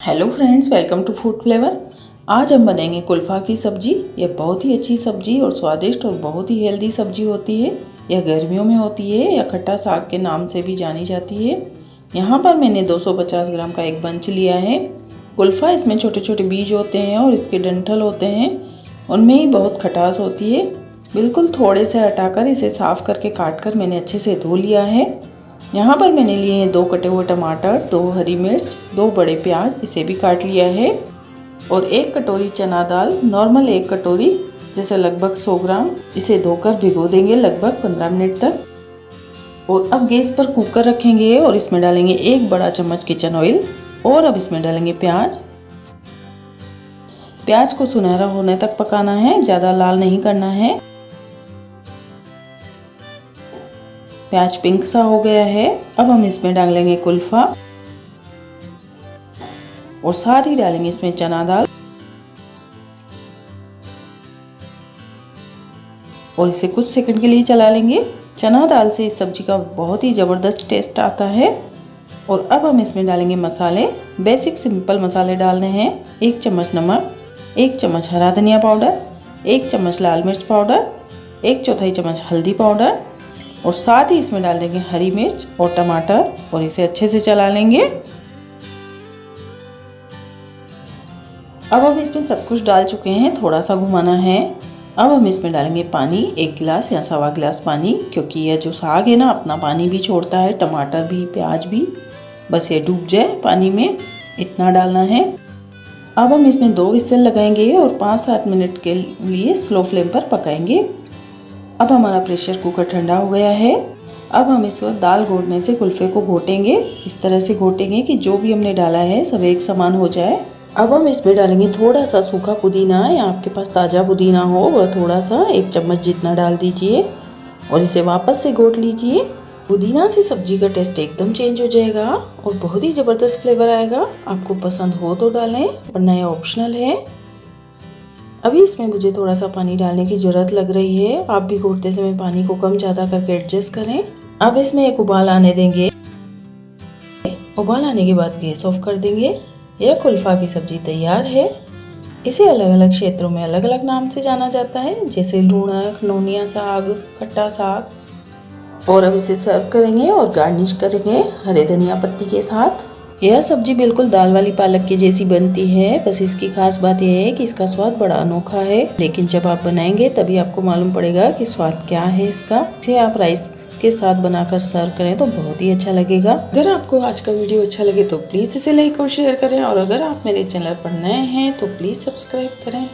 Hello friends, welcome to food flavour. आज हम बनाएंगे कुल्फ़ा की सब्ज़ी। यह बहुत ही अच्छी सब्ज़ी और स्वादिष्ट और बहुत ही हेल्दी सब्ज़ी होती है। यह गर्मियों में होती है या खट्टा साग के नाम से भी जानी जाती है। यहाँ पर मैंने 250 ग्राम का एक बंच लिया है। कुल्फ़ा, इसमें छोटे छोटे बीज होते हैं और इसके डंठल होते हैं, उनमें ही बहुत खटास होती है। बिल्कुल थोड़े से हटाकर इसे साफ़ करके काट कर मैंने अच्छे से धो लिया है। यहाँ पर मैंने लिए हैं 2 कटे हुए टमाटर, 2 हरी मिर्च, 2 बड़े प्याज, इसे भी काट लिया है, और 1 कटोरी चना दाल, नॉर्मल 1 कटोरी, जैसे लगभग 100 ग्राम। इसे धोकर भिगो देंगे लगभग 15 मिनट तक। और अब गैस पर कुकर रखेंगे और इसमें डालेंगे 1 बड़ा चम्मच किचन ऑयल। और अब इसमें डालेंगे प्याज। प्याज को सुनहरा होने तक पकाना है, ज़्यादा लाल नहीं करना है। प्याज पिंक सा हो गया है। अब हम इसमें डालेंगे कुल्फ़ा और साथ ही डालेंगे इसमें चना दाल और इसे कुछ सेकंड के लिए चला लेंगे। चना दाल से इस सब्जी का बहुत ही ज़बरदस्त टेस्ट आता है। और अब हम इसमें डालेंगे मसाले। बेसिक सिंपल मसाले डालने हैं। 1 चम्मच नमक, 1 चम्मच हरा धनिया पाउडर, 1 चम्मच लाल मिर्च पाउडर, 1/4 चम्मच हल्दी पाउडर, और साथ ही इसमें डाल देंगे हरी मिर्च और टमाटर और इसे अच्छे से चला लेंगे। अब हम इसमें सब कुछ डाल चुके हैं, थोड़ा सा घुमाना है। अब हम इसमें डालेंगे पानी, 1 गिलास या सवा गिलास पानी, क्योंकि यह जो साग है ना अपना पानी भी छोड़ता है, टमाटर भी प्याज भी। बस ये डूब जाए पानी में, इतना डालना है। अब हम इसमें 2 विसल लगाएंगे और 5-7 मिनट के लिए स्लो फ्लेम पर पकाएंगे। अब हमारा प्रेशर कुकर ठंडा हो गया है। अब हम इसको दाल घोटने से कुल्फ़े को घोटेंगे। इस तरह से घोटेंगे कि जो भी हमने डाला है सब एक समान हो जाए। अब हम इसमें डालेंगे थोड़ा सा सूखा पुदीना, या आपके पास ताज़ा पुदीना हो वह थोड़ा सा 1 चम्मच जितना डाल दीजिए और इसे वापस से घोट लीजिए। पुदीना से सब्जी का टेस्ट एकदम चेंज हो जाएगा और बहुत ही ज़बरदस्त फ्लेवर आएगा। आपको पसंद हो तो डालें, वरना यह ऑप्शनल है। अभी इसमें मुझे थोड़ा सा पानी डालने की ज़रूरत लग रही है। आप भी घोटते समय पानी को कम ज़्यादा करके एडजस्ट करें। अब इसमें एक उबाल आने देंगे। उबाल आने के बाद गैस ऑफ कर देंगे। यह कुल्फ़ा की सब्ज़ी तैयार है। इसे अलग अलग क्षेत्रों में अलग अलग नाम से जाना जाता है, जैसे लूणक, नोनिया साग, खट्टा साग। और अब इसे सर्व करेंगे और गार्निश करेंगे हरे धनिया पत्ती के साथ। यह सब्जी बिल्कुल दाल वाली पालक की जैसी बनती है, बस इसकी खास बात यह है कि इसका स्वाद बड़ा अनोखा है। लेकिन जब आप बनाएंगे तभी आपको मालूम पड़ेगा कि स्वाद क्या है इसका। इसे आप राइस के साथ बनाकर सर्व करें तो बहुत ही अच्छा लगेगा। अगर आपको आज का वीडियो अच्छा लगे तो प्लीज़ इसे लाइक और शेयर करें, और अगर आप मेरे चैनल पर नए हैं तो प्लीज़ सब्सक्राइब करें।